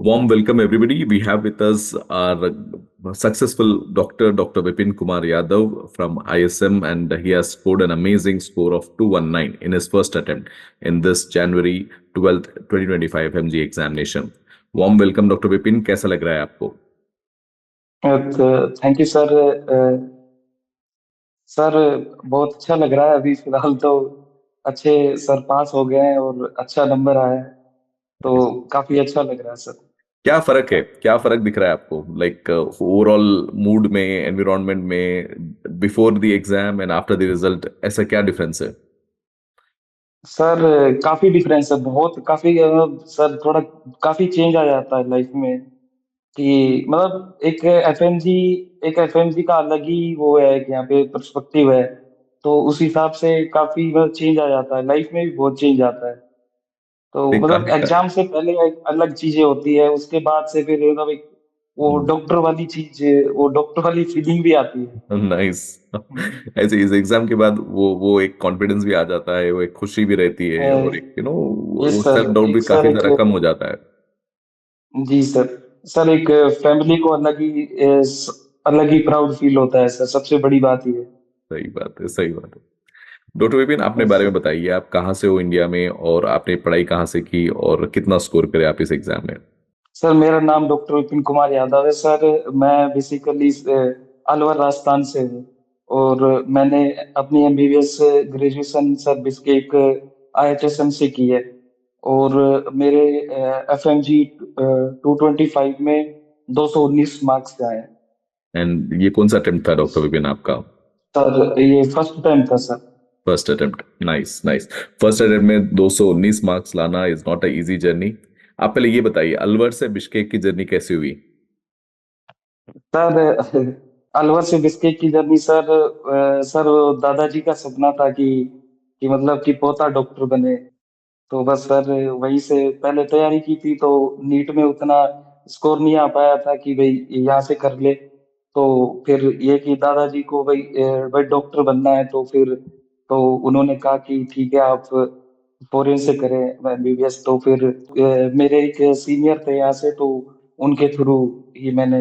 Warm welcome, everybody. We have with us our successful doctor, Dr. Vipin Kumar Yadav from ISM, and he has scored an amazing score of 219 in his first attempt in this January 12th, 2025 FMG examination. Warm welcome, Dr. Vipin. कैसा लग रहा है आपको? Thank you sir. Sir, बहुत अच्छा लग रहा है। अभी फिलहाल तो अच्छे सर पास हो गए हैं और अच्छा नंबर आया है, तो काफी अच्छा लग रहा है सर। क्या फर्क है? क्या फर्क दिख रहा है आपको? लाइक ओवरऑल मूड में, एनवायरनमेंट में, before the exam and after the result, ऐसा क्या डिफरेंस है? सर, काफी डिफरेंस है, बहुत काफी सर थोड़ा काफी चेंज आ जाता है लाइफ में। कि मतलब एक एफएमजी का अलग ही वो है कि यहाँ पे पर्सपेक्टिव है। तो उस हिसाब से काफी मतलब चेंज आ जाता है, लाइफ में भी बहुत चेंज आता है। तो एक मतलब काफी एग्जाम से पहले एक अलग चीजें होती है, उसके बाद से फिर मतलब एक वो डॉक्टर वाली चीज, वो डॉक्टर वाली फीलिंग भी आती है। नाइस। हम्म। ऐसे इस एग्जाम के बाद वो एक कॉन्फिडेंस भी आ जाता है, वो एक खुशी भी रहती है, और एक ये वो सर सेल्फ डाउट भी एक सर काफी एक सारा कम हो जाता है। जी सर। सर एक फैमिली को अलग ही प्राउड फील होता है सर, सबसे बड़ी बात ये है। सही बात है, सही बात है। डॉक्टर विपिन, अपने यस बारे में सर। बताइए, आप कहाँ से हो इंडिया में, और आपने पढ़ाई कहाँ से की, और कितना स्कोर करे आप इस एग्जाम में? सर, मेरा नाम डॉक्टर विपिन कुमार यादव है सर। मैं बेसिकली अलवर राजस्थान से हूँ। और मैंने अपनी एमबीबीएस ग्रेजुएशन सर बिस्केक आईएचएसएम से की है। और मेरे एफएमजी 225 में 219 मार्क्स आए हैं। एंड ये कौन सा अटेम्प्ट था डॉक्टर विपिन आपका? सर, ये फर्स्ट टाइम था sir. First attempt. Nice, nice. First attempt में 219 मार्क्स लाना is not a easy journey. आप पहले ये बताइए, अलवर से बिश्केक की जर्नी कैसी हुई? सर, अलवर से बिस्किट की जर्नी सर, सर वो दादाजी का सपना था कि मतलब कि पोता डॉक्टर बने। तो बस सर वहीं से पहले तैयारी की थी, तो नीट में उतना स्कोर नहीं आ पाया था कि भाई यहाँ से कर ले। तो फिर ये कि दादाजी को भाई भाई डॉक्टर बनना है, तो फिर तो उन्होंने कहा कि ठीक है, आप फॉरेन से करें एमबीबीएस। तो फिर मेरे एक सीनियर थे यहाँ से, तो उनके थ्रू ही मैंने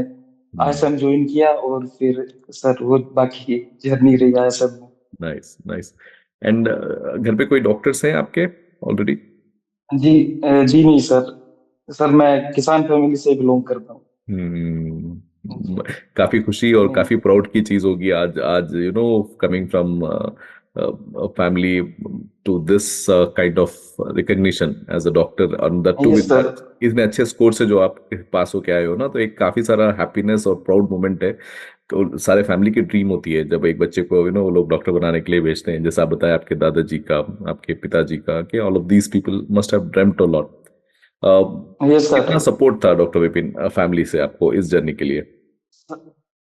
आईएसएम ज्वाइन किया। और फिर सर वो बाकी जर्नी रही आईएसएम में। Nice, nice. एंड घर पे कोई डॉक्टर्स हैं आपके ऑलरेडी? जी, जी नहीं सर। सर, मैं किसान फैमिली से बिलोंग करता हूँ। हम्म। जी। काफी खुशी और नहीं। काफी प्राउड की चीज होगी आज आज coming from family to this kind of recognition as a doctor, और दैट टू ये विद सर। इतने अच्छे स्कोर से जो आप पास होके आए हो ना, तो एक काफी सारा हैप्पीनेस और प्राउड मोमेंट है। तो सारे फैमिली की ड्रीम होती है जब एक बच्चे को वो लोग डॉक्टर बनाने के लिए भेजते हैं, जैसा आप बताया आपके दादाजी का, आपके पिताजी का, कि all of these people must have dreamed a lot. ये सर। कितना सपोर्ट था डॉक्टर विपिन फैमिली से आपको इस जर्नी के लिए?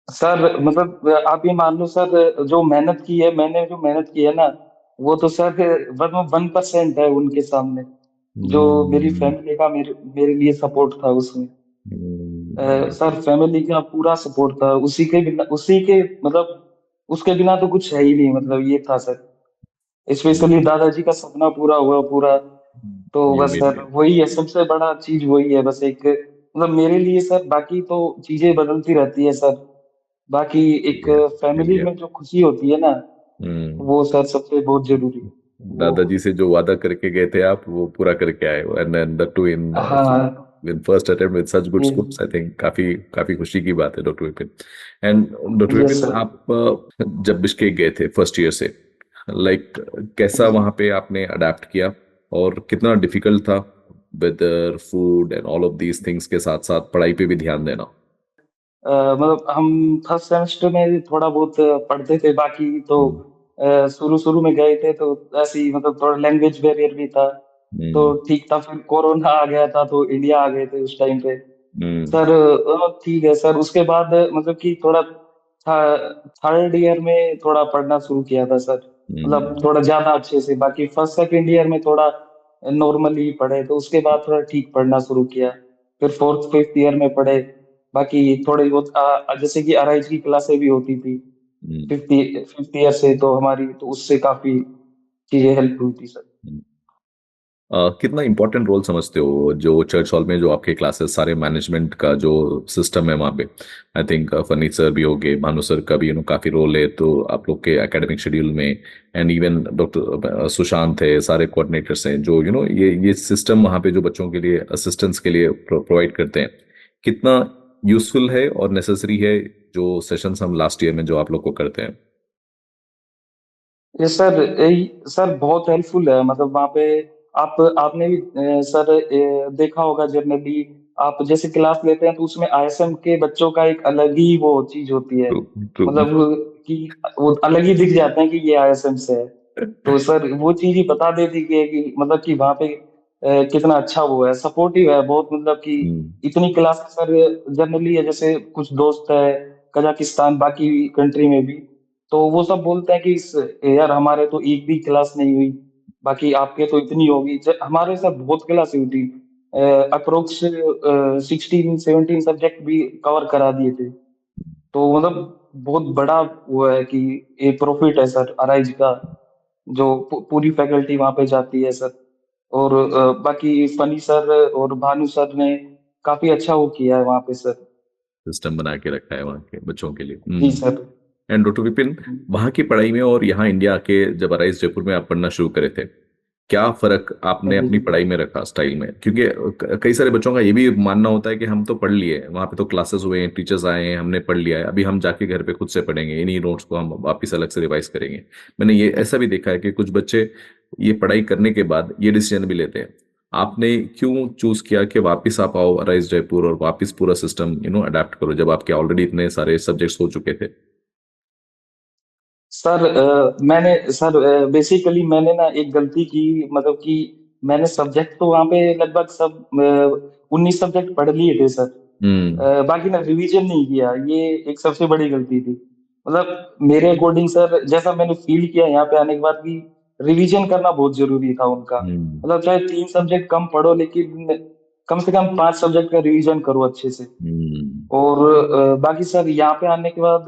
सर मतलब आप ये मान लो सर, जो मेहनत की है, मैंने जो मेहनत की है ना, वो तो सर 1% है उनके सामने। जो मेरी हम्म। फैमिली का मेरे मेरे लिए सपोर्ट था उसमें। हम्म। सर, फैमिली का पूरा सपोर्ट था, उसी के मतलब उसके बिना तो कुछ है ही नहीं, मतलब ये था सर। स्पेशली दादाजी का सपना पूरा हुआ पूरा। तो ये बस मेरे सर लिए। वही है, सबसे बड़ा चीज वही है बस। एक मतलब मेरे लिए सर, बाकी तो चीजें बदलती रहती है सर। बाकी एक ये फैमिली ये में जो खुशी होती है ना, हम्म। वो सर सबसे बहुत जरूरी है वो। दादाजी से जो वादा करके गए थे आप, वो पूरा करके आए हो, एंड दैट टू हाँ। In first attempt with such good ये स्कोर्स। आई थिंक काफी काफी खुशी की बात है doctor Vipin. And doctor yes Vipin, sir. आप जब बिश्केक गए थे फर्स्ट ईयर से, लाइक कैसा जी। वहां पे आपने अडेप्ट किया, और कितना डिफिकल्ट था weather, food and all of these things के साथ साथ पढ़ाई पे भी ध्यान देना? मतलब हम फर्स्ट सेमेस्टर में थोड़ा बहुत पढ़ते थे, बाकी तो हम्म। शुरू शुरू में गए थे तो ऐसे ही, मतलब थोड़ा लैंग्वेज बैरियर भी था। तो हम्म। ठीक था, फिर कोरोना आ गया था तो इंडिया आ गए थे उस टाइम पे। हम्म। सर ठीक है सर, उसके बाद मतलब कि थोड़ा थर्ड ईयर में थोड़ा पढ़ना शुरू किया था सर। मतलब हम्म। थोड़ा ज्यादा अच्छे से, बाकी फर्स्ट सेकंड ईयर में थोड़ा नॉर्मली पढ़े, तो उसके बाद थोड़ा ठीक पढ़ना शुरू किया। फिर फोर्थ फिफ्थ ईयर में पढ़े। बाकी थोड़ी बहुत जैसे कि आरआई की क्लासें भी होती थी हम्म। फिफ्थ फिफ्थ ईयर से, तो हमारी तो उससे काफी चीजें हेल्प हुई थी सर। कितना इम्पोर्टेंट रोल समझते हो जो चर्च हॉल में जो आपके क्लासेस सारे मैनेजमेंट का जो सिस्टम है वहाँ पे? आई थिंक फर्नीचर भी हो गए, भानु सर का भी काफी रोल है तो आप लोग के एकेडमिक शेड्यूल में, एंड इवन डॉक्टर सुशांत है, सारे कोऑर्डिनेटर्स हैं जो ये सिस्टम वहाँ पे जो बच्चों के लिए असिस्टेंस के लिए प्रोवाइड करते हैं, कितना यूजफुल है और नेसेसरी है जो सेशंस हम लास्ट ईयर में जो आप लोग को करते हैं? ये सर सर बहुत हेल्पफुल है, मतलब वहाँ पे आपने भी सर देखा होगा जनरली, आप जैसे क्लास लेते हैं तो उसमें आईएसएम के बच्चों का एक अलग ही वो चीज होती है, ट्रू, ट्रू। मतलब कि वो अलग ही दिख जाते हैं कि ये आईएसएम से है। तो सर वो चीज ही बता देती कि मतलब कि वहाँ पे कितना अच्छा वो है, सपोर्टिव है बहुत, मतलब कि हम्म। इतनी क्लास सर जनरली है, जैसे कुछ दोस्त है कजाकिस्तान बाकी कंट्री में भी, तो वो सब बोलते हैं कि यार हमारे तो एक भी क्लास नहीं हुई, बाकी आपके तो इतनी होगी। हमारे साथ बहुत क्लास हुई थी, अप्रोक्स 16-17 सब्जेक्ट भी कवर करा दिए थे। तो मतलब बहुत बड़ा वो है कि ये प्रॉफिट है सर अराइज का, जो पूरी फैकल्टी वहां पे जाती है सर। और बाकी फनी सर और भानु सर ने काफी अच्छा वो किया है वहां पे सर। सिस्टम बना के रखा है वहाँ के बच्चों के लिए। जी सर। एंड डॉक्टर विपिन, वहाँ की पढ़ाई में और यहाँ इंडिया आके जब अराइज जयपुर में आप पढ़ना शुरू करे थे, क्या फर्क आपने जी अपनी पढ़ाई में रखा स्टाइल में? क्योंकि कई सारे बच्चों का ये भी मानना होता है कि हम तो पढ़ लिए, वहाँ पे तो क्लासेस हुए हैं, टीचर्स आए हैं, हमने पढ़ लिया है, अभी हम जाके घर पे खुद से पढ़ेंगे, इन्हीं नोट्स को हम वापस अलग से रिवाइज करेंगे। मैंने ये ऐसा भी देखा है कि कुछ बच्चे ये पढ़ाई करने के बाद ये डिसीजन भी लेते हैं। आपने क्यों चूज किया कि वापस आप आओ अराइज जयपुर और वापस पूरा सिस्टम अडेप्ट करो जब आपके ऑलरेडी इतने सारे सब्जेक्ट्स हो चुके थे? सर मैंने सर बेसिकली मैंने ना एक गलती की, मतलब कि मैंने सब्जेक्ट तो वहाँ पे लगभग सब 19 सब्जेक्ट पढ़ लिए थे सर। हम्म। बाकी ना रिवीजन नहीं किया, ये एक सबसे बड़ी गलती थी। मतलब मेरे अकॉर्डिंग सर, जैसा मैंने फील किया यहाँ पे आने के बाद कि रिवीजन करना बहुत जरूरी था उनका। हम्म। मतलब चाहे 3 सब्जेक्ट कम पढ़ो, लेकिन कम से कम 5 सब्जेक्ट का रिवीजन करो अच्छे से। हम्म। और बाकी सर यहाँ पे आने के बाद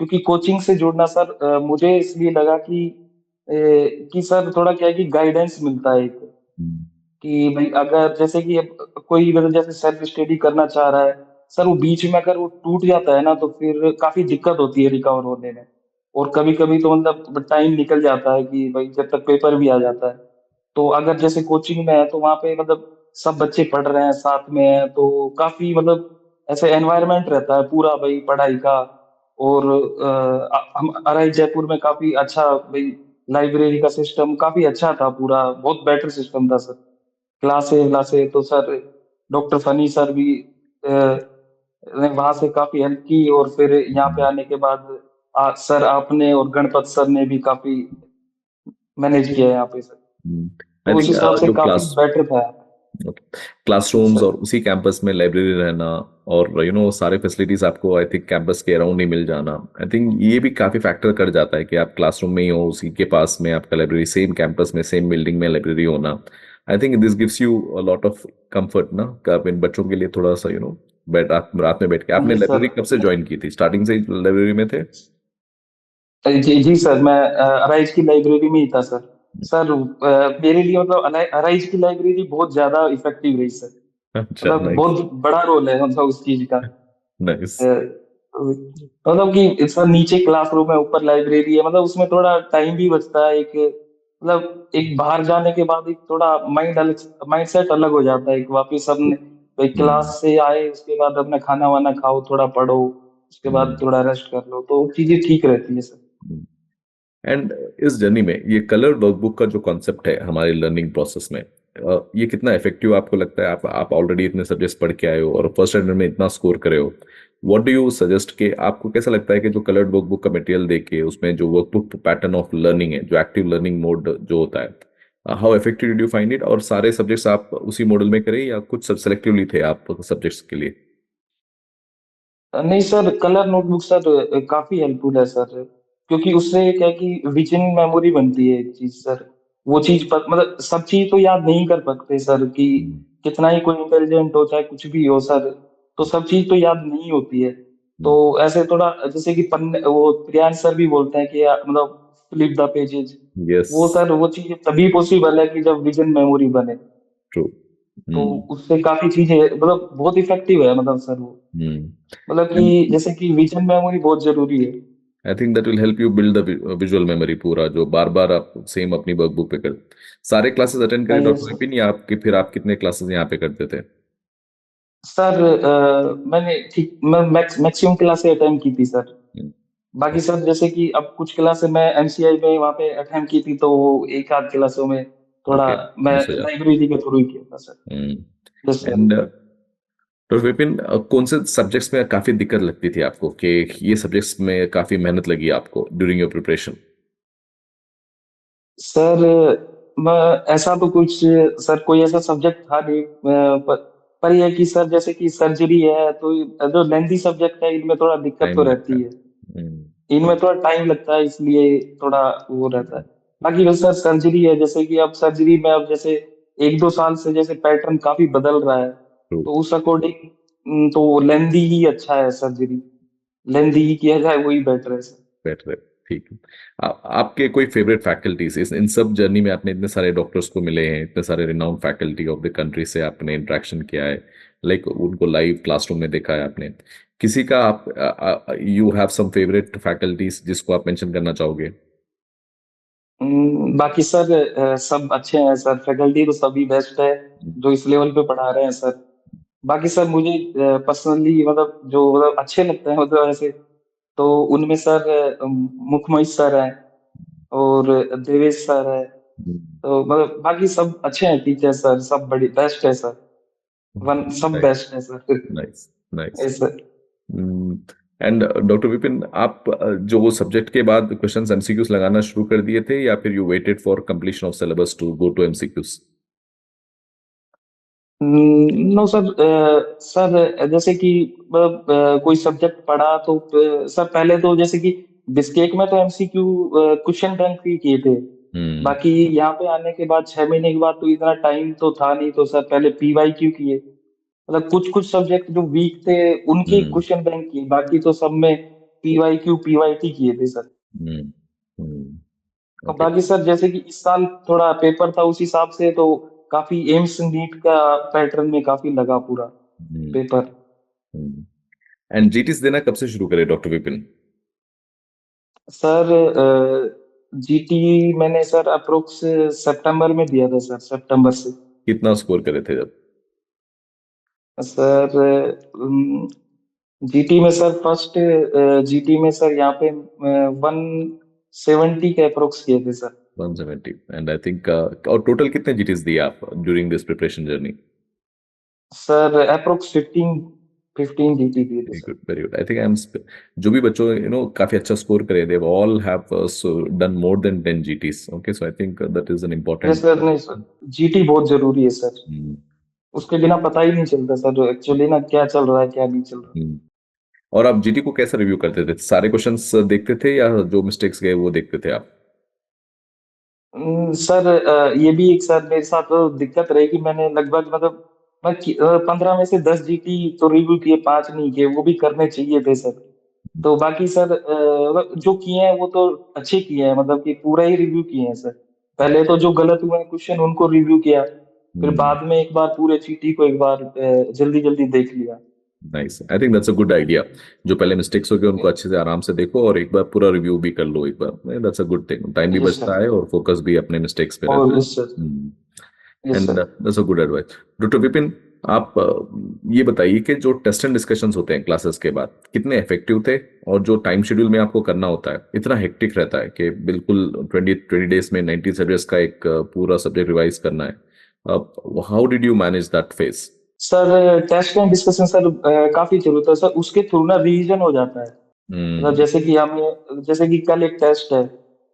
क्योंकि कोचिंग से जुड़ना सर, मुझे इसलिए लगा कि सर थोड़ा क्या है कि गाइडेंस मिलता है एक, हम्म। कि भाई अगर जैसे कि अब कोई मतलब जैसे सेल्फ स्टडी करना चाह रहा है सर, वो बीच में अगर वो टूट जाता है ना तो फिर काफी दिक्कत होती है रिकवर होने में। और कभी कभी तो मतलब टाइम निकल जाता है कि भाई जब तक पेपर भी आ जाता है। तो अगर जैसे कोचिंग में है तो वहां पे मतलब सब बच्चे पढ़ रहे हैं साथ में है, तो काफी मतलब ऐसे एनवायरनमेंट रहता है पूरा भाई पढ़ाई का। और हम अराइज जयपुर में काफी अच्छा भाई, लाइब्रेरी का सिस्टम काफी अच्छा था, पूरा बहुत बेटर सिस्टम था सर। क्लासे क्लासे तो सर डॉक्टर फनी सर भी ने वहां से काफी हेल्प की, और फिर यहाँ पे आने के बाद सर आपने और गणपत सर ने भी काफी मैनेज किया है यहाँ पे सर। आई तो उस थिंक हिसाब से जो काफी क्लास बेटर था। जी क्लासरूम्स सर। और उसी कैंपस में लाइब्रेरी रहना और सारे फैसिलिटीज आपको आई थिंक कैंपस के अराउंड ही मिल जाना, आई थिंक ये भी काफी फैक्टर कर जाता है कि आप क्लासरूम में ही हो, उसी के पास में आपका लाइब्रेरी, सेम कैंपस में सेम बिल्डिंग में लाइब्रेरी होना। I think this gives you a lot of comfort ना, कि आप इन बच्चों के लिए थोड़ा सा बैठ रात में बैठ के, आपने जी सर। लाइब्रेरी कब से ज्वाइन की थी? स्टार्टिंग से ही लाइब्रेरी में थे? जी सर, मैं अराइज की लाइब्रेरी में ही था सर। सर मेरे लिए मतलब अराइज की लाइब्रेरी बहुत ज्यादा इफेक्टिव रही सर। अच्छा, मतलब नाइस। बहुत बड़ा रोल है मतलब उस चीज का। नाइस। मतलब कि सर नीचे क्लासरूम है, ऊपर लाइब्रेरी है, मतलब उसमें थोड़ा टाइम भी बचता है एक, मतलब एक बाहर जाने के बाद एक थोड़ा माइंड सेट अलग हो जाता है, एक वापिस अपने भाई हम्म। क्लास से आए उसके बाद अपना खाना वाना खाओ, थोड़ा पढ़ो, उसके बाद हम्म। थोड़ा रेस्ट कर लो, तो चीजें ठीक रहती है सर। एंड इस जर्नी में ये कलर वर्कबुक का जो कॉन्सेप्ट है हमारे लर्निंग प्रोसेस में, ये कितना इफेक्टिव आपको लगता है? आप ऑलरेडी इतने सब्जेक्ट्स पढ़ के आए हो और फर्स्ट स्टैंडर्ड में इतना स्कोर करे हो, व्हाट डू यू सजेस्ट कि आपको कैसा लगता है कि जो कलर्ड वर्कबुक का मटेरियल देके उसमें जो वर्कबुक पैटर्न ऑफ लर्निंग है, जो एक्टिव लर्निंग मोड जो होता है, how effective did you find it? और सारे सब्जेक्ट्स आप उसी मॉडल में करें या कुछ सब सेलेक्टिवली थे आप सब्जेक्ट्स के लिए? नहीं सर, कलर नोटबुक सर काफी हेल्पफुल है सर, क्योंकि उससे क्या है कि विजन मेमोरी बनती है एक चीज सर। वो चीज पर मतलब सब चीज तो याद नहीं कर सकते सर, कि हम्म। कितना ही कोई इंटेलिजेंट हो चाहे कुछ भी हो सर, तो सब चीज तो याद नहीं होती है। तो ऐसे थोड़ा जैसे कि पन्ने वो प्रियांश सर भी बोलते हैं कि मतलब फ्लिप द पेजेस। यस, वो सर वो चीज तभी पॉसिबल है कि जब विजन मेमोरी बने। ट्रू। तो हम्म। उससे काफी चीजें मतलब बहुत इफेक्टिव है मतलब सर वो। हम्म। मतलब एंड कि जैसे कि विजन मेमोरी बहुत जरूरी है। आई think that will help you build the visual memory पूरा, जो बार बार आप सेम अपनी वर्कबुक पे कर। सारे क्लासेस अटेंड करे ये डॉक्टर सर। विपिन, या आपके फिर आप कितने क्लासेस यहाँ पे करते थे? सर मैंने ठीक मैं मैक्सिमम क्लासे अटेंड की थी सर। बाकी सर जैसे कि अब कुछ क्लासे मैं एमसीआई में वहाँ पे अटेंड की थी, तो वो एक आध क्लासों में थोड़ा ओके, मैं मिस हो जाता। लाइब्रेरी के थ्रू ही किया था सर। Yes sir. एंड तो विपिन, कौन से सब्जेक्ट्स में काफी दिक्कत लगती थी आपको, कि ये सब्जेक्ट्स में काफी मेहनत लगी आपको ड्यूरिंग योर प्रिपरेशन? सर मैं ऐसा तो कुछ सर कोई ऐसा सब्जेक्ट था नहीं, पर यह है कि सर जैसे कि सर्जरी है तो जो लेंथी सब्जेक्ट है इनमें थोड़ा दिक्कत तो टाइम लगता रहती है। है। इनमें थोड़ा टाइम लगता है इसलिए थोड़ा वो रहता है। बाकी जो सर सर्जरी है जैसे कि अब सर्जरी में अब जैसे एक दो साल से जैसे पैटर्न काफी बदल रहा है, ट्रू। तो उस अकॉर्डिंग तो लेंदी ही अच्छा है सर्जरी। लेंदी ही किया जाए वही बेटर है सर। बेटर है। ठीक है। आपके कोई फेवरेट फैकल्टीज इन सब जर्नी में? आपने इतने सारे डॉक्टर्स को मिले हैं, इतने सारे renowned faculty of the country से आपने इंटरेक्शन किया है, लाइक उनको लाइव क्लासरूम में देखा है आपने, किसी का आप you have some favourite faculties जिसको आप मेंशन करना चाहोगे? बाकी सर सब अच्छे हैं सर, फैकल्टी तो सभी बेस्ट है जो इस लेवल पे पढ़ा रहे हैं सर। बाकी सर मुझे पर्सनली मतलब जो मतलब अच्छे लगते हैं मतलब ऐसे, तो उनमें सर मुखमई सर हैं और देवेश सर है। तो मतलब बाकी सब अच्छे हैं टीचर सर, सब बड़ी बेस्ट है सर। वन सब बेस्ट है सर। Nice, nice. ऐसे। एंड डॉक्टर विपिन, आप जो वो सब्जेक्ट के बाद क्वेश्चंस एमसीक्यूज लगाना शुरू कर दिए थे, या फिर you waited for completion of syllabus to go to MCQs? No sir. Sir जैसे कि मतलब कोई सब्जेक्ट पढ़ा तो सर पहले तो जैसे कि बिस्केक में तो एमसीक्यू क्वेश्चन बैंक ही किए थे। हम्म। बाकी यहाँ पे आने के बाद 6 महीने के बाद तो इतना टाइम तो था नहीं, तो सर पहले पीवाईक्यू किए। मतलब कुछ कुछ सब्जेक्ट जो वीक थे उनके हम्म। क्वेश्चन बैंक किए, बाकी तो सब में पीवाईक्यू पीवाईटी किए थे सर। हम्म। हम्म। और ओके। बाकी सर जैसे कि इस साल थोड़ा पेपर था उस हिसाब से, तो काफी एम्स नीट का पैटर्न में काफी लगा पूरा हम्म। पेपर। हम्म। एंड जीटीस देना कब से शुरू करे डॉक्टर विपिन? सर जीटी मैंने सर अप्रोक्स सितंबर में दिया था सर, सितंबर से। कितना स्कोर करे थे जब? सर जीटी में सर फर्स्ट जीटी में सर यहाँ पे 170 के अप्रोक्स किए थे सर। 170। एंड आई थिंक और टोटल कितने जीटीस दिए आप during this preparation journey? Sir approx 15 GT दिए थे very sir. Good, very good. I think I am, जो भी बच्चों काफी अच्छा स्कोर करे, they all have done more than 10 GTs. Okay, so I think that is an ये important. Sir नहीं सर, जीटी बहुत जरूरी है सर। उसके बिना पता ही नहीं चलता सर एक्चुअली ना क्या चल रहा है क्या नहीं चल रहा। और आप जीटी को कैसे रिव्यू करते थे? सारे क्वेश्चंस देखते थे, या जो मिस्टेक्स गए वो देखते थे आप? सर ये भी एक सर मेरे साथ तो दिक्कत रही कि मैंने लगभग मतलब मैं 15 में से 10 जीटी तो रिव्यू किए, 5 नहीं किए, वो भी करने चाहिए थे सर। तो बाकी सर मतलब जो किए हैं वो तो अच्छे किए हैं, मतलब कि पूरा ही रिव्यू किए हैं सर। पहले तो जो गलत हुए हैं क्वेश्चन उनको रिव्यू किया, फिर बाद में एक बार पूरे चीटी को एक बार जल्दी जल्दी देख लिया। Nice, I think that's a good idea. जो पहले मिस्टेक्स हो गए उनको अच्छे से आराम से देखो, और एक बार पूरा रिव्यू भी कर लो एक बार। That's a good thing, time भी यस बचता सर। है और फोकस भी अपने मिस्टेक्स पे रहता और है। Yes sir. Yes and sir. That's a good advice. Doctor Vipin, आप ये बताइए कि जो टेस्ट एंड डिस्कशंस होते हैं क्लासेस के बाद, कितने इफेक्टिव थे? और जो टाइम शेड्यूल में आपको करना होता है, इतना हेक्टिक रहता है कि बिल्कुल 20 डेज में 90 सब्जेक्ट्स का एक पूरा सब्जेक्ट रिवाइज करना है। How did you manage that phase? Sir test and discussion sir काफी जरूरत है सर, उसके थ्रू ना रिवीजन हो जाता है। मतलब हम्म। जैसे कि हमें जैसे कि कल एक टेस्ट है,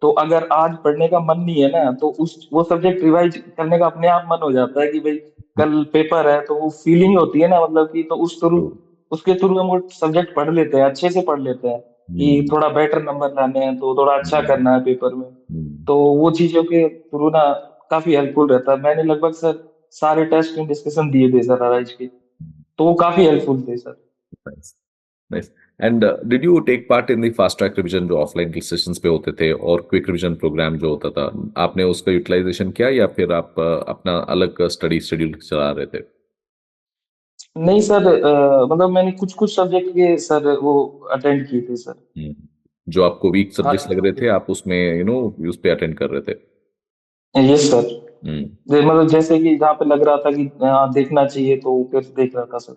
तो अगर आज पढ़ने का मन नहीं है ना तो उस वो सब्जेक्ट रिवाइज करने का अपने आप मन हो जाता है कि भाई कल पेपर है, तो वो फीलिंग होती है ना मतलब कि, तो उस थ्रू उसके थ्रू हम वो सब्जेक्ट पढ़ लेते हैं, अच्छे से पढ़ लेते हैं कि हम्म। थोड़ा बेटर नंबर लाने हैं तो थोड़ा अच्छा हम्म। करना है पेपर में। हम्म। तो वो चीजों के थ्रू ना काफी हेल्पफुल रहता है। मैंने लगभग सर सारे टेस्ट डिस्कशन दिए थे सर आरआईज के, तो वो काफी हेल्पफुल थे sir. Nice, nice. And did you take part in the fast track revision जो ऑफलाइन सेशंस पे होते थे और क्विक रिवीजन प्रोग्राम जो होता था, आपने उसका यूटिलाइजेशन किया या फिर आप अपना अलग स्टडी शेड्यूल चला रहे थे? नहीं सर, मतलब मैंने कुछ कुछ सब्जेक्ट के सर वो अटेंड किए थे सर। हम्म, जो आपको वीक सब्जेक्ट्स लग रहे थे हाँ। आप उसमें उस पे अटेंड कर रहे थे? Yes sir. हम्म। मतलब जैसे कि जहाँ पे लग रहा था कि देखना चाहिए तो फिर देख रहा था सर।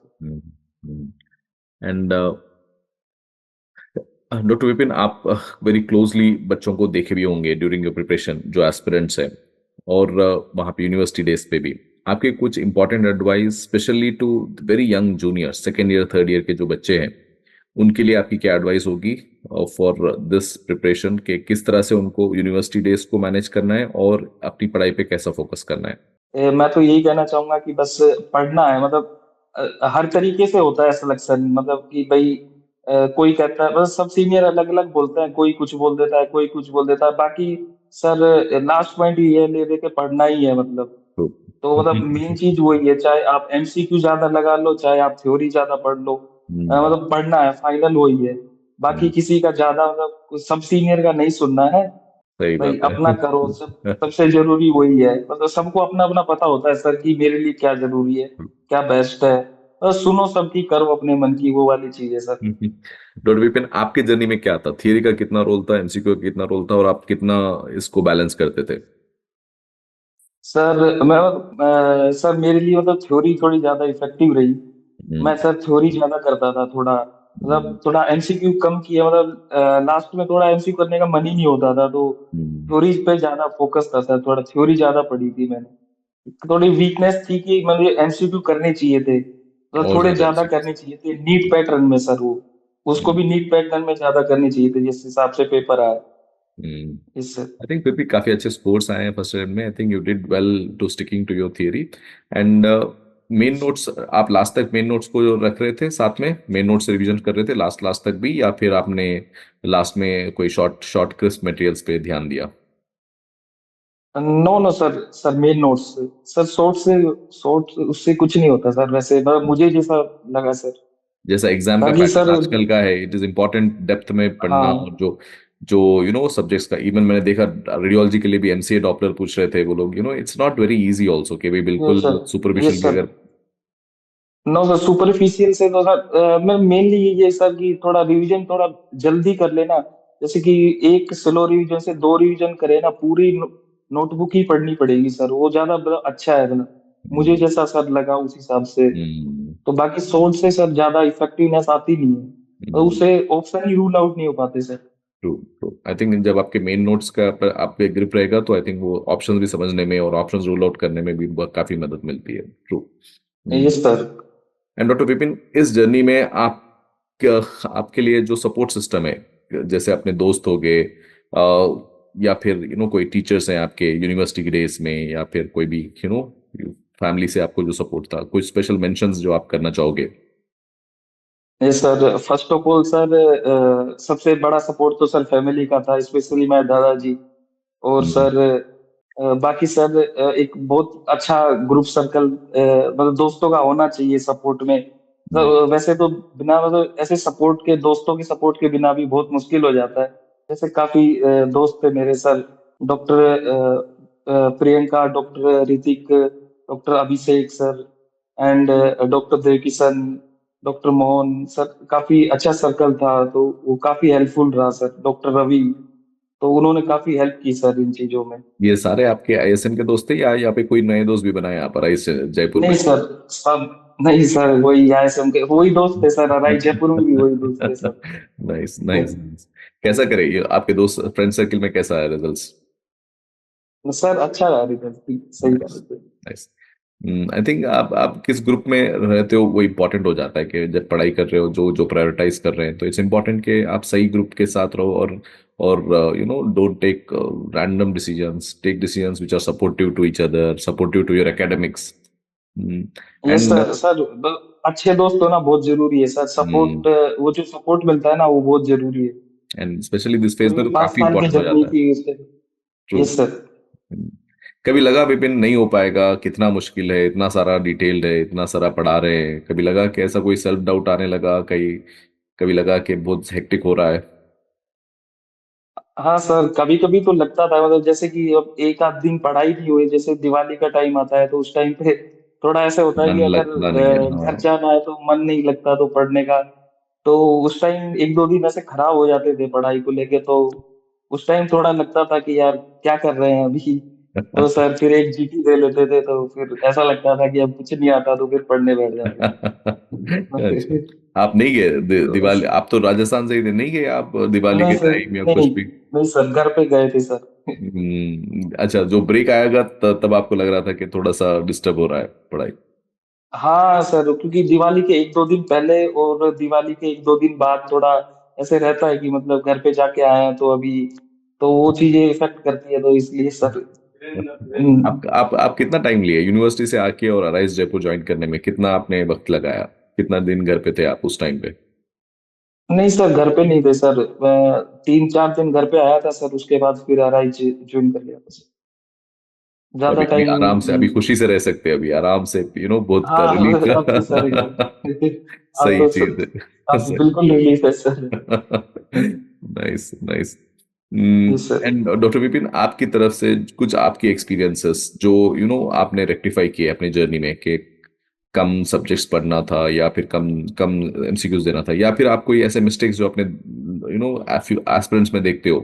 एंड डॉक्टर विपिन, आप वेरी क्लोजली बच्चों को देखे भी होंगे ड्यूरिंग योर प्रिपरेशन जो एस्पिरेंट्स हैं, और वहाँ पे यूनिवर्सिटी डेज पे भी आपके कुछ important advice specially to very young junior second year third year के जो बच्चे हैं, उनके लिए आपकी क्या एडवाइस होगी फॉर दिस प्रिपरेशन के किस तरह से उनको यूनिवर्सिटी डेज को मैनेज करना है और अपनी पढ़ाई पे कैसा फोकस करना है? मैं तो यही कहना चाहूंगा कि बस पढ़ना है, मतलब हर तरीके से होता है सिलेक्शन, मतलब कि भाई कोई कहता है, बस सब सीनियर अलग अलग बोलते हैं, कोई कुछ बोल देता है, कोई कुछ बोल देता है, बाकी सर लास्ट पॉइंट ये ले दे के पढ़ना ही है मतलब। तो तो मतलब मेन चीज वही है, चाहे आप एमसीक्यू ज्यादा लगा लो, चाहे आप थ्योरी ज्यादा पढ़ लो, हम्म, मतलब पढ़ना है, फाइनल वही है। बाकी हम्म, किसी का ज्यादा मतलब सब सीनियर का नहीं सुनना है। सही भाई बात अपना करो, सब है। सबसे जरूरी वही है, मतलब सबको अपना अपना पता होता है सर कि मेरे लिए क्या जरूरी है, क्या बेस्ट है। बस सुनो सबकी, करो अपने मन की, वो वाली चीज है सर। डॉक्टर विपिन, आपके जर्नी में क्या था? थियरी का कितना रोल था, एमसीक्यू का कितना रोल था, और आप कितना इसको बैलेंस करते थे? सर सर मेरे लिए मतलब थ्योरी थोड़ी ज्यादा इफेक्टिव रही। हम्म, मैं सर थ्योरी ज्यादा करता था थोड़ा, हम्म, मतलब थोड़ा एमसीक्यू कम किया, मतलब लास्ट में थोड़ा एमसीक्यू करने का मन ही नहीं होता था, तो हम्म, थ्योरी पे ज्यादा फोकस था सर, थोड़ा थ्योरी ज्यादा पढ़ी थी मैंने। थोड़ी वीकनेस थी कि मतलब एमसीक्यू करने चाहिए थे, मतलब और थोड़े ज्यादा ज्यादा एमसीक्यू। करने चाहिए थे नीट पैटर्न में सर, वो उसको भी नीट पैटर्न में ज्यादा करनी चाहिए थे जिस हिसाब से पेपर आया। इससे आई थिंक फिर भी काफी अच्छे स्कोर्स आए हैं फर्स्ट अटेम्प्ट में। I think you did well to sticking to your theory and main notes. आप लास्ट तक मेन नोट्स को रख रहे थे साथ में, मेन नोट्स रिवीजन कर रहे थे लास्ट लास्ट तक भी, या फिर आपने लास्ट में कोई शॉर्ट शॉर्ट क्रिस्प मटेरियल्स पे ध्यान दिया? No no sir, sir main notes, sir short उससे कुछ नहीं होता सर, वैसे मतलब मुझे जैसा लगा सर। जैसा एग्जाम का बाकी पैटर्न सर आजकल का है, इट इज इम्पोर्टेंट डेप्थ में पढ़ना, और हाँ। जो जो सब्जेक्ट्स का, इवन मैंने देखा रेडियोलॉजी के लिए भी एमसीए डॉपलर पूछ रहे थे वो लोग। It's not very easy also कि भाई यस बिल्कुल सर। सुपरफिशियल यस भी सर। अगर। नो सर, सुपरफिशियल से तो सर मैं मेनली ये है सर कि थोड़ा रिवीजन थोड़ा जल्दी कर लेना, जैसे कि एक स्लो रिवीजन से दो रिवीजन करे ना, पूरी नोटबुक ही पढ़नी पड़ेगी सर, वो ज्यादा मतलब अच्छा है मतलब, मुझे हम्म, जैसा सर लगा उस हिसाब से। हम्म, तो बाकी सोच से सर ज्यादा इफेक्टिवनेस आती नहीं है, और हम्म, उसे ऑप्शन ही रूल आउट नहीं हो पाते sir. True true. I think जब आपके मेन नोट्स का पर आप पे ग्रिप रहेगा तो आई थिंक वो ऑप्शंस भी समझने में और ऑप्शंस रूल आउट करने में भी काफी मदद मिलती है। True. Yes sir. And doctor Vipin, इस जर्नी में आप आपके लिए जो सपोर्ट सिस्टम है, जैसे अपने दोस्त हो गए, या फिर कोई टीचर्स हैं आपके यूनिवर्सिटी के डेज में, या फिर कोई भी फैमिली से आपको जो सपोर्ट था, कोई स्पेशल मेंशंस जो आप करना चाहोगे? Yes sir, first of all sir सबसे बड़ा सपोर्ट तो सर फैमिली का था, स्पेशली मैं दादाजी। और हम्म, सर बाकी सर एक बहुत अच्छा ग्रुप सर्कल, मतलब दोस्तों का होना चाहिए सपोर्ट में। हम्म, तो वैसे तो बिना मतलब ऐसे सपोर्ट के, दोस्तों के सपोर्ट के बिना भी बहुत मुश्किल हो जाता है। जैसे काफी दोस्त थे मेरे sir, doctor Priyanka, doctor Hrithik, doctor Abhishek sir, and doctor Devkishan, doctor Mohan sir, काफी अच्छा सर्कल था, तो वो काफी हेल्पफुल रहा सर, डॉक्टर रवि, तो उन्होंने काफी हेल्प की सर इन चीजों में। ये सारे आपके आईएसएम के दोस्त थे या यहाँ पे कोई नए दोस्त भी बनाए यहाँ पर आईएस जयपुर नहीं में? सर, सब नहीं सर, वही आईएसएम के वही दोस्त थे सर, राई जयपुर में भी वही दोस्त थे सर। Nice nice. कैसा करे ये आपके दोस्त फ्रेंड सर्किल में, कैसा है रिजल्ट्स? सर अच्छा रहा रिजल्ट, सही रहा nice result. Nice. I think आप किस ग्रुप में रहते हो वो इम्पोर्टेंट हो जाता है, कि जब पढ़ाई कर रहे हो जो जो प्रायोरिटाइज कर रहे हैं तो इट्स इम्पोर्टेंट कि आप सही ग्रुप के साथ रहो, और don't take random decisions, take decisions which are supportive to each other, supportive to your academics. Yes and sir. Sir अच्छे दोस्त होना बहुत जरूरी है सर, सपोर्ट, वो जो सपोर्ट मिलता है ना वो बहुत जरूरी है। एंड स्पेशली दिस फेज में पूरी तो पाँच काफी साल की इंपॉर्टेंट हो जर्नी जाता है। थी उसके। ट्रू। Yes sir. कभी लगा विपिन नहीं हो पाएगा, कितना मुश्किल है, इतना सारा डिटेल्ड है, इतना सारा पढ़ा रहे हैं, कभी लगा कि ऐसा कोई सेल्फ डाउट आने लगा कहीं, कभी लगा कि बहुत हेक्टिक हो रहा है? हाँ सर, कभी कभी तो लगता था, मतलब जैसे कि अब एक आध दिन पढ़ाई नहीं हुई, जैसे दिवाली का टाइम आता है तो उस टाइम पे थोड़ा ऐसा होता है मन कि अगर लगता नहीं है, हाँ। घर जाना है तो मन नहीं लगता तो पढ़ने का। तो उस टाइम एक दो दिन ऐसे खराब हो जाते थे पढ़ाई को लेके, तो उस टाइम थोड़ा लगता था कि यार क्या कर रहे हैं अभी। तो सर फिर एक जीटी दे लेते थे, तो फिर ऐसा लगता था कि अब कुछ नहीं आता, तो फिर पढ़ने बैठ जाते अच्छा, थे। आप नहीं गए तो दिवाली? आप तो राजस्थान से ही थे, नहीं गए आप दिवाली नहीं के सर, टाइम या नहीं कुछ भी? नहीं सर, घर पे गए थे सर। अच्छा, जो ब्रेक आएगा तब आपको लग रहा था कि थोड़ा सा डिस्टर्ब हो रहा है पढ़ाई? हाँ सर, क्योंकि दिवाली के एक दो दिन पहले और दिवाली के एक दो दिन बाद थोड़ा ऐसे रहता है कि मतलब घर पे जाके आए हैं तो अभी, तो वो चीजें इफेक्ट करती है, तो इसलिए सर। आप कितना टाइम लिए यूनिवर्सिटी से आके और अराइज जयपुर ज्वाइन करने में? कितना आपने वक्त लगाया? कितना दिन घर पे थे आप उस टाइम पे? नहीं सर, घर पे नहीं थे सर, मैं 3 4 दिन घर पे आया था सर, उसके बाद फिर आरआई ज्वाइन कर लिया था सर। तो ज्यादा अभी टाइम आराम से, अभी नहीं। खुशी से रह सकते हैं अभी आराम से, बहुत हाँ रिलीफ। अब तो सर एकदम अब सही तो चीज है। अब बिल्कुल रिलीफ है सर। Nice, nice. जी सर। एंड डॉक्टर विपिन, आपकी तरफ से कुछ आपकी एक्सपीरियंसेस जो आपने रेक्टिफाई किए अपनी जर्नी में, कि कम सब्जेक्ट्स पढ़ना था, या फिर कम कम एमसीक्यूज देना था, या फिर आप कोई ऐसे मिस्टेक्स जो अपने एस्पिरेंट्स में देखते हो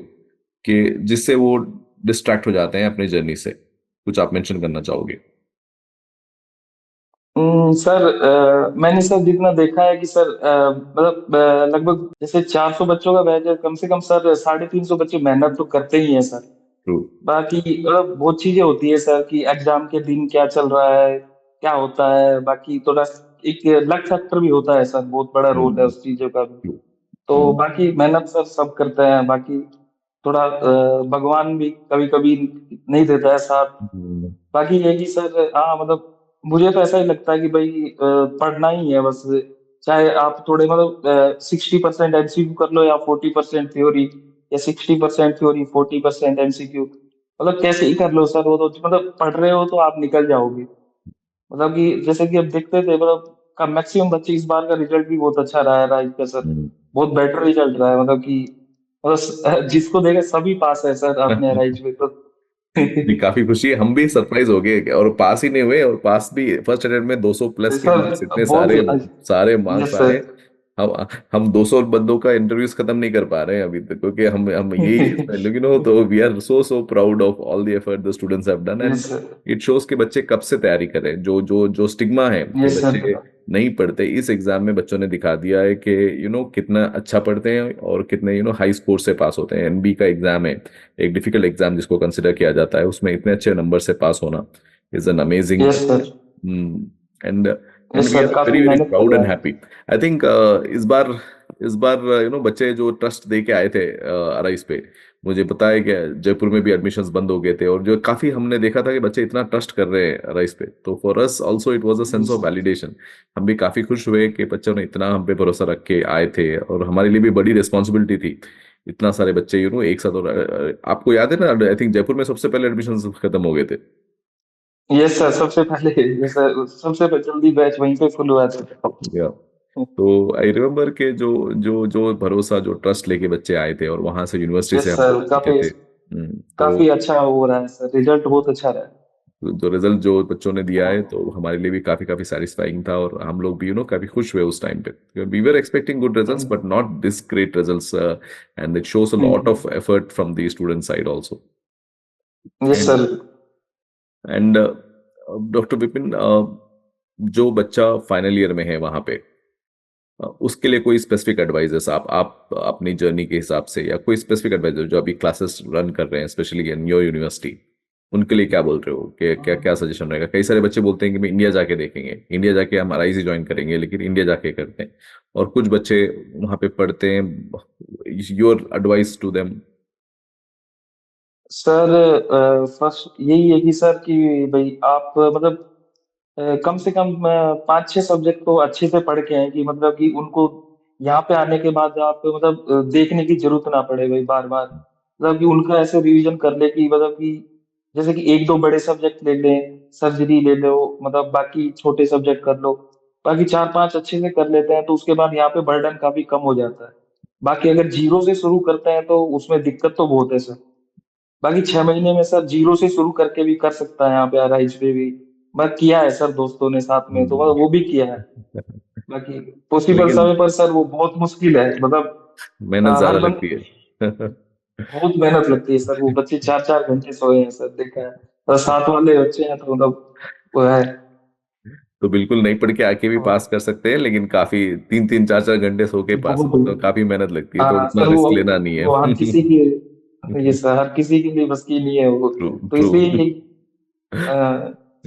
कि जिससे वो डिस्ट्रैक्ट हो जाते हैं अपनी जर्नी से, कुछ आप मेंशन करना चाहोगे? सर मैंने सर जितना देखा है कि सर मतलब लगभग जैसे 400 बच्चों का बैच है, कम से कम सर 350 बच्चे मेहनत तो करते ही हैं सर। ट्रू। बाकी बहुत चीजें होती है सर कि एग्जाम के दिन क्या चल रहा है, क्या होता है, बाकी थोड़ा एक लक फैक्टर भी होता है सर, बहुत बड़ा रोल है ट्रू। उस चीजों का भी। तो बाकी मेहनत सर सब करते हैं, बाकी थोड़ा भगवान भी कभी कभी नहीं देता है साथ। बाकी ये कि सर हाँ मतलब मुझे तो ऐसा ही लगता है कि भाई पढ़ना ही है बस, चाहे आप थोड़े मतलब 60% एमसीक्यू कर लो या 40% थ्योरी, या 60% थ्योरी 40% एमसीक्यू, मतलब कैसे ही कर लो सर, वो तो मतलब पढ़ रहे हो तो आप निकल जाओगे। मतलब कि जैसे कि अब देखते थे, मतलब का मैक्सिमम बच्चे इस बार का रिजल्ट भी बहुत अच्छा रहा है राइट का सर, बहुत बेटर रिजल्ट रहा है, मतलब कि मतलब जिसको देखे सभी पास है सर अपने राइट में तो। जी, काफी खुशी है, हम भी सरप्राइज हो गए और पास ही नहीं हुए, और पास भी फर्स्ट अटेम्प्ट में 200 प्लस के सर मार्क्स, इतने सारे बहुत। सारे यस मार्क्स आए। सर। हम हम 200 बंदों का इंटरव्यूज खत्म नहीं कर पा रहे हैं अभी तक, क्योंकि हम यही इसमें, लेकिन तो we are so so proud of all the effort the students have done, yes and sir. It shows कि बच्चे कब से तैयारी कर रहे हैं। जो स्टिग्मा है कि यस सर। बच्चे नहीं पढ़ते, इस एग्जाम में बच्चों ने दिखा दिया है कि कितना अच्छा पढ़ते हैं और कितने हाई स्कोर से पास होते हैं। एनबी का एग्जाम है, एक डिफिकल्ट एग्जाम जिसको कंसिडर किया जाता है, उसमें इतने अच्छे नंबर से पास होना is an amazing. Yes sir. And and yes we sir, are काफी वेरी वेरी मेहनत प्राउड एंड करवाया। हैप्पी। आई थिंक इस बार बच्चे जो ट्रस्ट दे के आए थे अराइज पे, मुझे पता है कि जयपुर में भी एडमिशन्स बंद हो गए थे, और जो काफी हमने देखा था कि बच्चे इतना ट्रस्ट कर रहे हैं अराइज पे, तो for us also it was a sense yes of validation. हम भी काफी खुश हुए कि बच्चों ने इतना हम पे भरोसा रख के आए थे, और हमारे लिए भी बड़ी रिस्पॉन्सिबिलिटी थी, इतना सारे बच्चे एक साथ। और आपको याद है ना, आई थिंक जयपुर में सबसे पहले एडमिशन खत्म हो गए थे। यस सर, सबसे पहले यस सर, सबसे जल्दी बैच वहीं पे फुल हुआ था। या तो आई रिमेम्बर के जो भरोसा, जो ट्रस्ट लेके बच्चे आए थे, और वहां से यूनिवर्सिटी से यस हम लोग सर, सीखे काफी थे। तो काफी अच्छा हो रहा है सर, रिजल्ट बहुत अच्छा रहा है। जो रिजल्ट जो बच्चों ने दिया है, तो हमारे लिए भी काफी काफी सेटिस्फाइंग था, और हम लोग भी काफी खुश हुए उस टाइम पे। We were expecting good results, but not this great results, and it shows a lot of effort from the student side also. Yes sir. And doctor Vipin, जो बच्चा फाइनल ईयर में है वहां पे, उसके लिए कोई स्पेसिफिक एडवाइजेस आप अपनी जर्नी के हिसाब से, या कोई स्पेसिफिक एडवाइजर जो अभी क्लासेस रन कर रहे हैं स्पेशली इन योर यूनिवर्सिटी, उनके लिए क्या बोल रहे हो, कि क्या क्या सजेशन रहेगा? कई सारे बच्चे बोलते हैं कि मैं इंडिया जाके देखेंगे, इंडिया जाके हम आरआईसी ज्वाइन करेंगे, लेकिन इंडिया जाके करते हैं, और कुछ बच्चे वहां पे पढ़ते हैं। Your advice to them? Sir first यही है कि सर कि भाई आप मतलब कम से कम 5 6 सब्जेक्ट को अच्छे से पढ़ के आए, कि मतलब कि उनको यहाँ पे आने के बाद आप मतलब देखने की जरूरत ना पड़े भाई बार बार, मतलब कि उनका ऐसे रिवीजन कर ले कि मतलब कि जैसे कि एक दो बड़े सब्जेक्ट ले लें, सर्जरी ले लो, मतलब बाकी छोटे सब्जेक्ट कर लो, बाकी 4-5 अच्छे से कर लेते हैं तो उसके बाद यहाँ पे बर्डन काफी कम हो जाता है। बाकी अगर जीरो से शुरू करते हैं तो उसमें दिक्कत तो बहुत है सर। बाकी 6 महीने में सर जीरो से शुरू करके भी कर सकता है यहाँ पे आराइज पे भी। मैं किया है सर, दोस्तों ने साथ में तो मतलब वो भी किया है। बाकी पॉसिबल लेकिन समय पर सर वो बहुत मुश्किल है, मतलब मेहनत हर ज्यादा लगती बंदे है। बहुत मेहनत लगती है सर। वो बच्चे 4-4 घंटे सोए हैं सर, देखा है। और साथ वाले बच्चे हैं तो मतलब वो है। तो बिल्कुल नहीं पढ़ के आके भी और पास कर सकते हैं, लेकिन काफी 3-3 4-4 घंटे सो के पास हो तो बहुत, काफी मेहनत लगती है, तो हाँ उतना सर रिस्क लेना नहीं वो हर है। किसी की, ये सर हर किसी के लिए बस की नहीं है वो। ट्रू तो ट्रू। इसलिए ये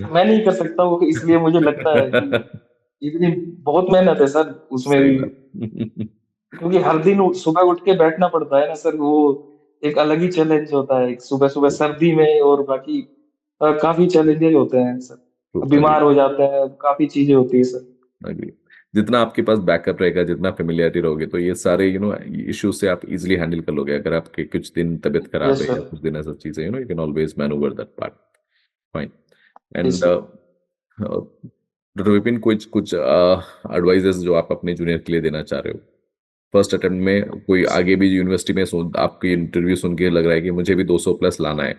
मैं नहीं कर सकता वो, इसलिए मुझे लगता है कि इतनी बहुत मेहनत है सर उसमें सही भी। बात। क्योंकि हर दिन सुबह उठ के बैठना पड़ता है ना सर, वो एक अलग ही चैलेंज होता है सुबह सुबह सर्दी में। और बाकी काफी चैलेंजेस होते हैं ट्रू, सर, अग्री बीमार हो जाते हैं, काफी चीजें होती है सर। अग्री। जितना आपके पास बैकअप रहेगा, जितना फेमिलियरिटी रहोगे, तो ये सारे इश्यूज से आप इजिली हैंडल कर लोगे। अगर आपके कुछ दिन तबीयत खराब यस है या सर। कुछ दिन ऐसा चीजें, you can always manoeuvre that part. Fine. Yes and sir. Doctor Vipin, कुछ कुछ एडवाइजेस जो आप अपने जूनियर के लिए देना चाह रहे हो फर्स्ट अटेम्प्ट में, कोई आगे भी यूनिवर्सिटी में आपकी इंटरव्यू सुन के लग रहा है कि मुझे भी 200 प्लस लाना है,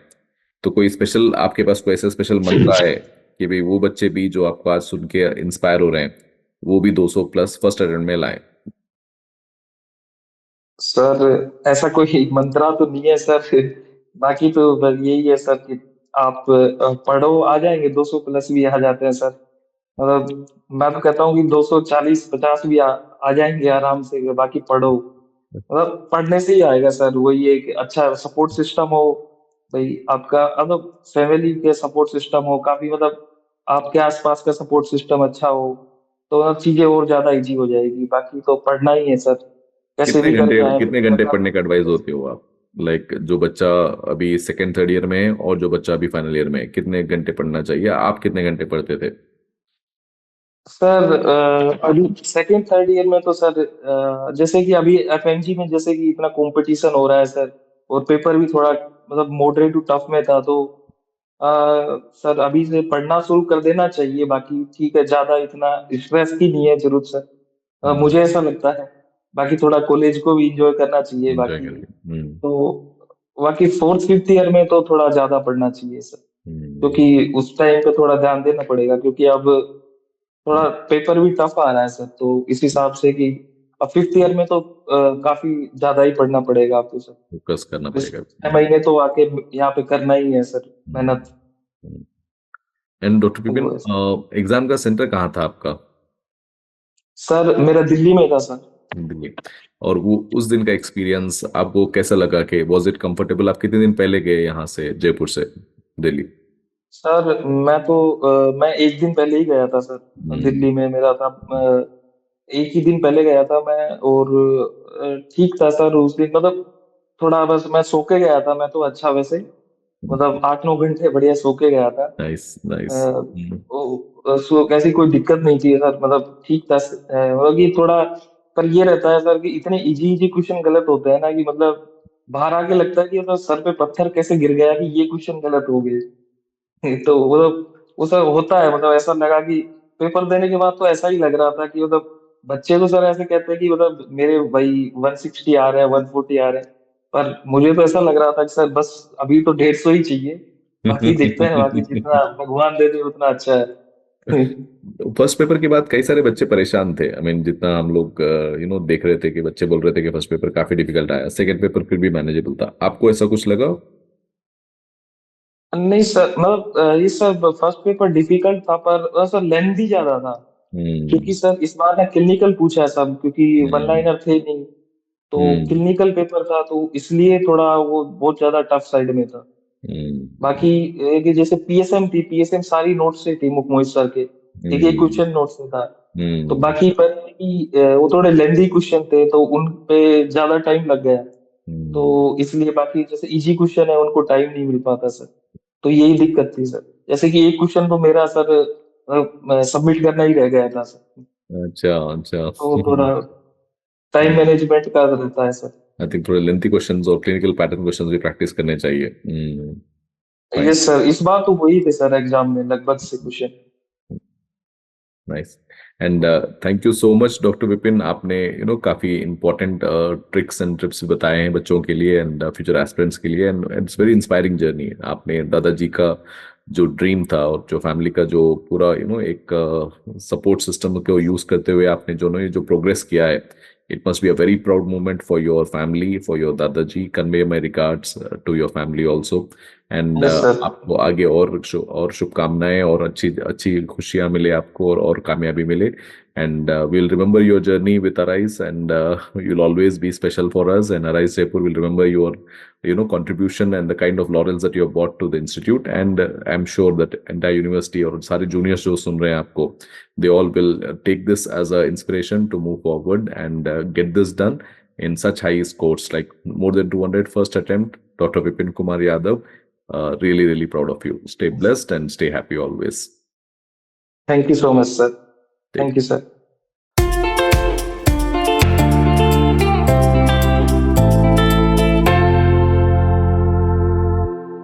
तो कोई स्पेशल आपके पास कोई ऐसा स्पेशल मंत्र है कि भाई वो बच्चे भी जो आपको आज सुन के इंस्पायर हो रहे हैं, वो भी 200 प्लस फर्स्ट अटेम्प्ट में लाएं? सर ऐसा कोई मंत्रा तो नहीं है सर। बाकी तो बस यही है सर कि आप पढ़ो, आ जाएंगे 200 प्लस भी आ जाते हैं सर। मतलब मैं तो कहता हूँ कि 240-50 भी आ जाएंगे आराम से। बाकी पढ़ो, मतलब पढ़ने से ही आएगा सर। वही एक अच्छा सपोर्ट सिस्टम हो भाई आपका, मतलब फैमिली के सपोर्ट सिस्टम हो काफी, मतलब आपके आसपास का सपोर्ट सिस्टम अच्छा हो तो मतलब चीजें और ज्यादा इजी हो जाएगी। बाकी तो पढ़ना ही है सर, कैसे भी करके आए कितने घंटे मतलब। पढ़ने का एडवाइस होते हो आप? लाइक जो बच्चा अभी सेकेंड थर्ड ईयर में है और जो बच्चा अभी फाइनल ईयर में है, कितने घंटे पढ़ना चाहिए? आप कितने घंटे पढ़ते थे? सर अभी सेकेंड थर्ड ईयर में तो सर जैसे कि अभी एफएमजी में जैसे कि इतना कंपटीशन हो रहा है सर, और पेपर भी थोड़ा मतलब मॉडरेट टू टफ में था, तो अ, सर अभी से पढ़ना शुरू कर देना चाहिए। बाकी ठीक है, ज्यादा इतना स्ट्रेस की नहीं है जरूरत सर, मुझे ऐसा लगता है। बाकी थोड़ा कॉलेज को भी इंजॉय करना चाहिए एंजॉय बाकी। करके। तो बाकी फोर्थ फिफ्थ ईयर में तो थोड़ा ज्यादा पढ़ना चाहिए सर, हम्म। क्योंकि उस टाइम पे थोड़ा ध्यान देना पड़ेगा। क्योंकि अब थोड़ा पेपर भी टफ आ रहा है सर, तो इस हिसाब से कि अब फिफ्थ ईयर में तो काफी ज्यादा ही पढ़ना पड़ेगा आपको सर। फोकस करना इस पड़ेगा। 6 महीने तो आके यहाँ पे करना ही है सर, मेहनत। एंड डॉक्टर विपिन, वो है सर। एग्जाम का सेंटर कहाँ था आपका? सर मेरा दिल्ली में था सर। दिल्ली। और वो उस दिन का एक्सपीरियंस आपको कैसा लगा? कि वॉज इट कंफर्टेबल? आप कितने दिन पहले गए यहाँ से, जयपुर से दिल्ली? सर मैं एक दिन पहले ही गया था सर, हम्म। दिल्ली में मेरा था। एक ही दिन पहले गया था मैं। और ठीक था सर उस दिन, मतलब थोड़ा बस मैं सो के गया था। मैं तो अच्छा वैसे मतलब 8-9 घंटे बढ़िया सो के गया था। Nice nice. कैसी कोई दिक्कत नहीं थी सर, मतलब ठीक था। मतलब कि थोड़ा पर ये रहता है सर कि इतने इजी इजी क्वेश्चन गलत होते हैं ना कि मतलब बाहर आके लगता है कि मतलब सर पे पत्थर कैसे गिर गया कि ये क्वेश्चन गलत हो गए। तो मतलब वो सब होता है, मतलब ऐसा लगा कि पेपर देने के बाद तो ऐसा ही लग रहा था कि मतलब बच्चे तो सर ऐसे कहते हैं कि मतलब मेरे भाई 160 आ रहे हैं, 140 आ रहे हैं। पर मुझे तो ऐसा लग रहा था कि सर बस अभी तो 150 ही चाहिए। बाकी देखते हैं, बाकी जितना भगवान दे दे उतना अच्छा है। फर्स्ट पेपर के बाद कई सारे बच्चे परेशान थे। आई मीन जितना हम लोग देख रहे थे कि बच्चे बोल रहे थे कि फर्स्ट पेपर काफी डिफिकल्ट आया, सेकंड पेपर फिर भी मैनेजेबल था। आपको ऐसा कुछ लगा? नहीं सर, मतलब ये सर फर्स्ट पेपर डिफिकल्ट था पर सर लेंथी ज्यादा था। हम्म। क्योंकि सर इस बार ना क्लिनिकल पूछा है सब, क्योंकि वन हम्म। लाइनर थे नहीं। तो हम्म। क्लिनिकल पेपर था तो इसलिए थोड़ा वो बहुत ज्यादा टफ साइड में था। हम्म। बाकी कि जैसे पीएसएम थी, पीएसएम सारी नोट से थी मोहित सर के, एक एक हम्म। क्वेश्चन नोट से था। तो हम्म। बाकी पर कि वो थोड़े लेंदी क्वेश्चन थे तो उन पे ज्यादा टाइम लग गया। तो हम्म। इसलिए बाकी जैसे इजी क्वेश्चन है उनको टाइम नहीं मिल पाता सर। तो यही दिक्कत थी सर। जैसे कि एक क्वेश्चन तो मेरा सर सबमिट करना ही रह गया था सर। अच्छा अच्छा। तो थोड़ा टाइम मैनेजमेंट का रहता है सर। आई थिंक थोड़े लेंथी क्वेश्चंस और क्लिनिकल पैटर्न क्वेश्चंस भी प्रैक्टिस करने चाहिए। फाइन। यस सर, इस बार तो वही थे सर एग्जाम में लगभग से question. Nice and thank you so much doctor Vipin, आपने काफी इंपॉर्टेंट ट्रिक्स एंड टिप्स बताए हैं बच्चों के लिए एंड फ्यूचर एस्पिरेंट्स के लिए, and it's very inspiring journey. आपने दादाजी का जो ड्रीम था और जो फैमिली का जो पूरा एक सपोर्ट सिस्टम को यूज करते हुए आपने जो प्रोग्रेस किया है, it must be a very proud moment for your family, for your दादाजी। Convey my regards to your family also, and yes sir. आपको आगे और शुभकामनाएं, और अच्छी अच्छी खुशियां मिले आपको, और कामयाबी मिले। And we'll remember your journey with Arise, and you'll always be special for us, and Arise Jaipur will remember your contribution and the kind of laurels that you have brought to the institute, and I'm sure that entire university और सारे juniors जो सुन रहे हैं आपको, they all will take this as a inspiration to move forward and get this done in such high scores, like more than 200 first attempt. Dr. Vipin Kumar Yadav, really, really proud of you. Stay blessed and stay happy always. Thank you so much sir. Take thank you sir.